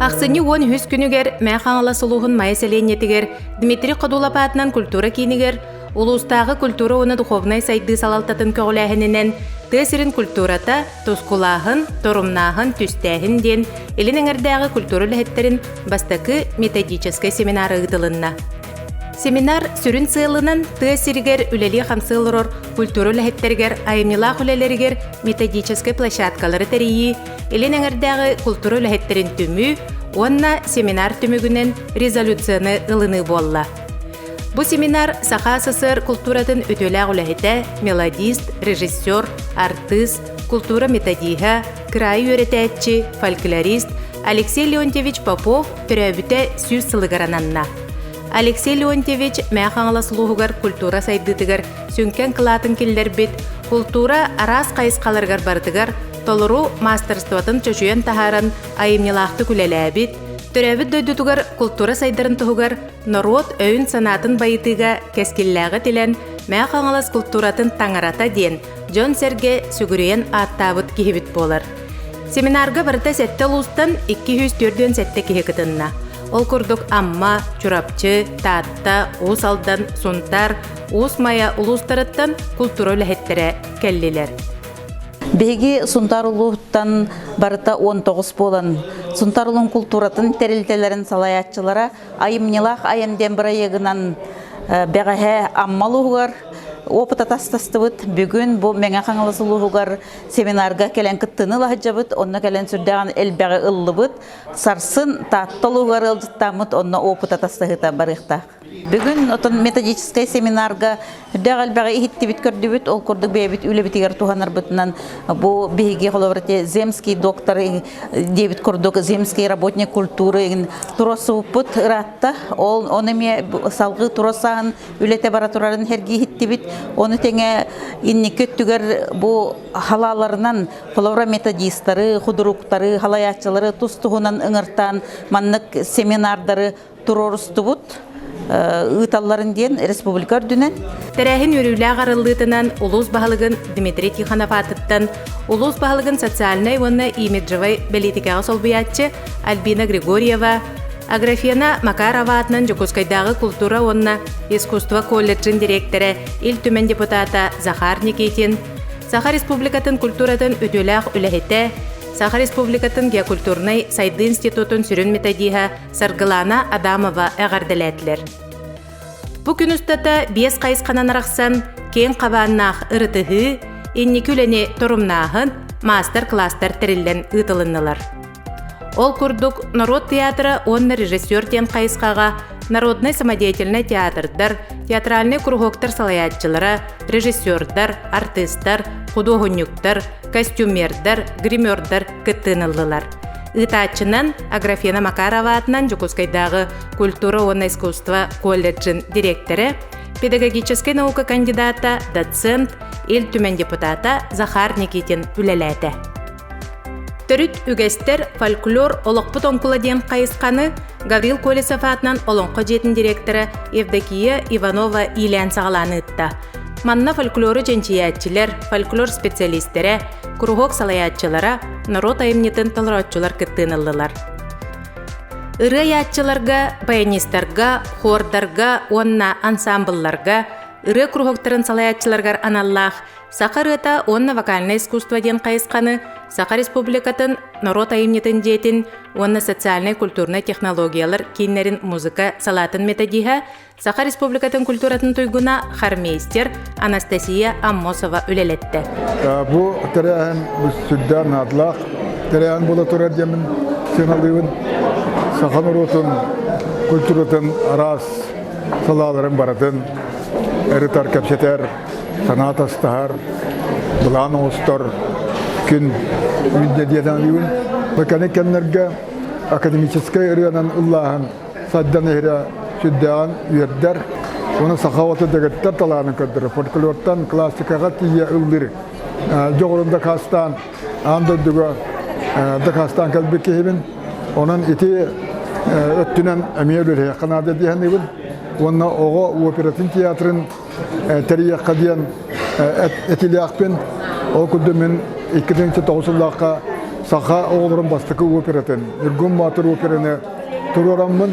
Ақсыны он хүс күнігер мәқаңала сұлуғын майыселенетігер Дмитрий Қадулапатынан культура кейінігер улустағы культура оны духовнай сайды салалтатын көғіләхінінен тәсірін культурата тускулағын, торумнағын, түстәхін ден елін әңірдәғы культура ләхеттерін бастақы методический семинары ұдылынна. Семинар сүрін сылынан тәсірігер үлелі қамсылырыр культура ләхеттергер айымнилақ үлелергер методический площадкалары тәрейі елін әңірдәғы культура ләхеттерін түмі, онна семинар түмігінен резолюцияны ылыны болла. Бу семинар Саха СССР культуратын өтөләг үләхетә мелодист, режиссер, артист, культура методиха, край өретәтчі, фольклорист Алексей Леонтьевич Попов төрәбіте сүз сылыгарананна. Алексей Леонтьевич мәқаңала сұлуғығар культура сайдытыгар сүнкен қылатын келдер бет, культура арас қайысқаларғар бардыгар, толыру мастерстватын чөшуен тахаран айымнилақты күлеләбет, төрәбіт дөйдітігар культура сайдарын тұғығар народ өйін санатын байытыға кәскелләғы тілен мәқаңалас культуратын таңарата ден Джон Серге сүгірейен аттабыт кехебет болар. Семинарға барыта сәтті ұлыстан 204 сәтті кехекітінна. Ол күрдік амма, чурапчы, таатта, уыс алдан, сунтар, уыс мая ұлыстарыттан культура ләхеттері кәллелер. Беги сунтарулуттан барыта 19 болан. Сунтарулун культуратын терилтелерин салаятчылара айымнилах айынден бірайығынан бәғәхә аммалуғар, опыта тастастыбыт. Бүгін бұл мәңә қаңылысылуғар семинарға кәлен кіттіні лағыджабыт, онна кәлен сүрдәған әлбәғі ұллыбыт, сарсын татталуғар ылдыттамыт, онна опыта тастағыта барықтақ. Бүгін отын методический семинарға дәғал бәғі ихитті бит көрді ол көрдік бәйбіт үлі бітігер туғанар бұтынан бұл бейге қолабырыте земский доктор дебіт көрдік, земский работник культуры тұрасы бұт ұратта, оны ме салғы тұрасағын үлеті баратурарын әрге ихитті бит, оны тәңе инне көттігер бұл халаларынан қолабыра методистары, құдыруқтары, халаятчылары тұстығынан ыңыртан маннық семинардары тұрорысты бұт. Ыталларын ден республикар дүнен. Тәрәхін өрілі ағарылытынан улус бағылығын Дмитрий Тихонов атыттан, улус бағылығын социальный онны имиджевай бәлетікәғі солбиятчы Альбина Григорьева, Аграфена Макарова атынан Жокускайдағы культура онна искусство колледжин директоры ил түмен депутата Захар Никитин, Саха республикатын культуратын өтөләғ үләхеті, Саха республикатын геокультурный сайды институтын сүрін методиха Саргылана Адамова әғарділәтілер. Бұ күн ұстата 5 қайысқанан арақсан кен қабаннақ ұрытығы, инникүлені тұрымнағын мастер-кластар тірілден ұтылынылар. Ол күрдік народ театры онны режиссер тен қайысқаға народный самодеятельный театрдар, театральный кругоктар салаятчылары, режиссердар, артисттар, художниктар, костюмердар, гримердар кыттынылылар. Итачынан Аграфена Макарова атынан Жокускайдағы культура онна искусство колледжин директоры, педагогическая наука кандидата, доцент, ил түмен депутата Захар Никитин үлеләті. Төрүт үгестер фольклор олықпыт онкуладен қайысқаны Гаврил Колесов атынан олонқы жетін директоры Евдокия Иванова илән сағаланы ұтта. Манна фольклоры женчиятчилер, фольклор специалистері, кругок салаятчылара, народ айымнетін талратчылар кіттінылылар. Үрі ятчыларға, баянистарға, хордарға, онна ансамблларға, үрі кругоктарын салаятчыларғар аналлах, Саха рыта онна вокальное искусство ден қайысқаны, Саха республикатын народ айымнетін жетін, онна социальный культурный технологиялар кейнерін музыка салатын методиха, Саха республикатын культуратын туйгуна хармейстер Анастасия Аммосова үлелетті. Бұл тәрәхін сүддән адлақ, тәрәхін бұла тұрар демін сеналыйын, Саха нұротын культуратын арас салаларын баратын, әрітар кәпсетер, санат астағар, бұлан оғыстар, күн үйінде деден үйін. Меканик кәнлерге академическай үріянан ұллағын саддан әрі сүддәған үйердер. Оны сақауаты дәгіттер талағын көрдірі. Фольклорттан классикаға тие ұлдыры. Жоғырында қастан, андырдығы дақастан кәлбек кейбін. Оның ити өттінен әмейлері қанады дейін үйін. Оны оғы оператын театрын тәрияққа дейін әтілі ақпен ол күдді мен 2009 жылдаққа Saha oğulların bastıkı operatın, Irgun Matır operanı tururamın,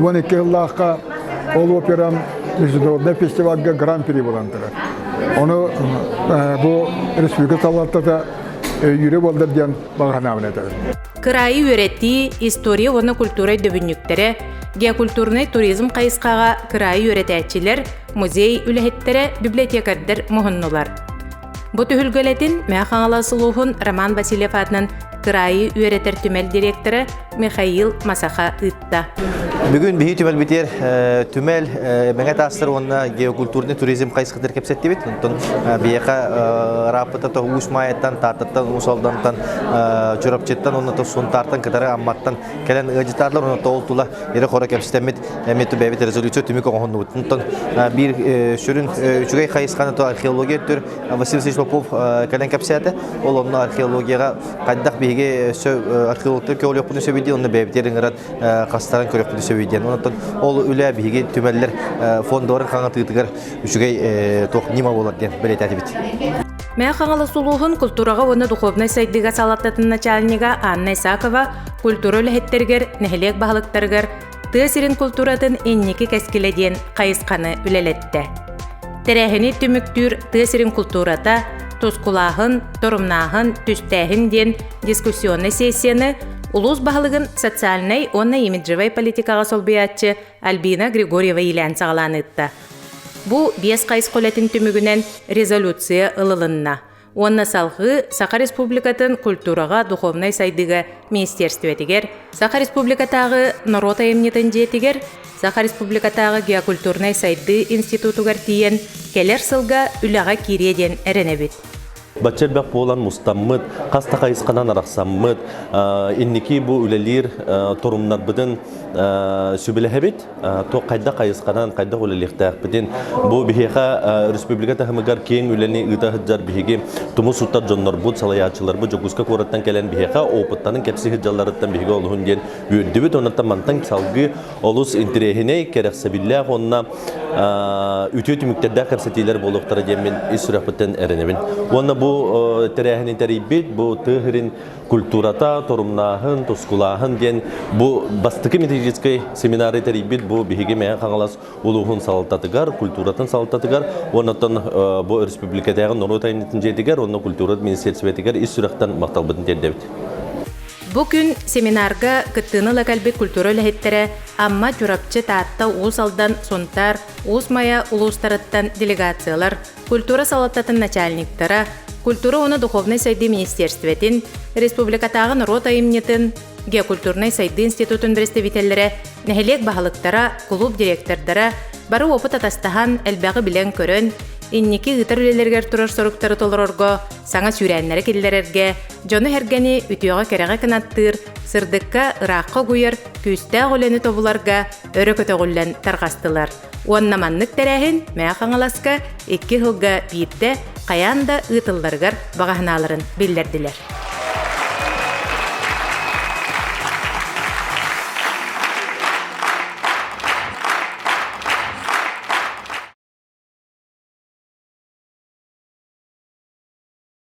12 yıllaqqa ol operam Международный фестивальга Гран-при болантырар. Onu bu Respublika Sallat'ta da yürü boldur diyen bağına avnedir. Kırayı öğrettiği istoriya ve kultura dövünlüklere, geokulturni turizm kayıskağa kırayı öğreticiler, muzey ülehettere, bibliotekardır muhunnular. Bu tühülgöletin Mäxaŋalasılıhun Roman Vasilyev adının kırayı öğretir tümel direktörü Mikhail Masakha ıtta. Bugün bihi tümel biter tümel menge tasır onna geokulturni turizm kayıskıdır kepsetti bit. Ondan biyaka rapıta to usmayettan tartattan usaldantan çorapçettan onna to suntartan kadar ammattan gelen öjitarlar onna to oltula yere kora kepstemit emetu bebet rezolüsyon tümü kohonnu. Ondan bir sürün üçügey kayıskana to arkeologiya tür Vasil Popov gelen kepsete olonna arkeologiyaga kaddak bihige arkeologlar köl yapını söyledi onna bebetlerin arat kastaran körüp söyledi. Ondan ol üle bihige tümeller fondorun kanatыгар üçügey tok nima bolar diye belirtedi bit. Mäxaŋalasılıhun kulturaga onu duhovnay saydıga salatatın начальнига Анна Исакова kultura ülehetterger nehelek bahalıktargar tığsirin kulturatın enniki keskilediyen kayıskanı üleletti. Terehini tümüktür tığsirin kulturata toskulahın, torumnahın, tüstähin diyen diskussiyonny sessiyany Ulus bahalygyn sosialnay onna imidjivay politikaga solbuyatçı Albina Grigorieva ilan sağlanıttı. Bu 5 kayıs koletin tümügünen rezolütsiya ılılınna. Onna salgı Saha Respublikatın kulturaga duhovnay saydıga ministerstwetiger, Saha Respublikatağı Narod ayımnyetin jetiger, Saha Respublikatağı Geokulturnay saydı institutugar tiyen keler sılga ülaga kiriyeden erenebit. Бачербек болан мустаммыт, каста кайысканан араксаммыт, инники бу үлелир торумнар бидин сүбелехебит, то кайда кайысканан, кайда үлелихтах бидин, бу бихеха республика тахмыгар кең үлени ыта хыджар бихеги, туму суттар жоннор бут, салаячылар бу, жогуска кораттан келен бихеха, опыттанын кепси хыджаларыттан бихеги олухун ден үйрдүбүт, онаттан мантан салгы олус интерехине керексебиллях, онна үтү түмүктердә көрсөтүлөр болуктары демен исрапыттан эренебин. Онна бу терехин терибит, бу тыгырын культурата, торумнахын, тоскулахын ден бу бастыкы методический семинары терибит, бу биһиге Mäxaŋалас улуһун салтатыгар, культуратын салтатыгар, оннан бу республикадагы Народ айнытын жетигер, онна культура министрлигетигер исрактан макталбытын тердебит. Bugün seminarga kıttığını lakalbi kultura ülehettere amma çorapçı taatta usaldan sontar, usmaya uluslararası delegatsiyalar, kultura salatatın начальниктара, kultura onu duhovnay saydı ministerstvetin, Respublikatağı Narod ayımnyetin, Geokulturnay saydı institutun представительләре, nehelek bahalıktara, klub direktordara, bары опыт атастахан elbägi bilen körön, inniki gıtar ülelerger turar soruktары tolororgo, saňa süränlere kellererge, jonu hergeni ütüýoga kerege kanattır, sırdıkka ıraqqa guyar, küstä goleni tobularga, örököte gollen targastylar. Onnamanlyk terähin Mäxaŋalaska 2 hylga birde qaýanda ýytyllargar bagahanalaryň bildirdiler.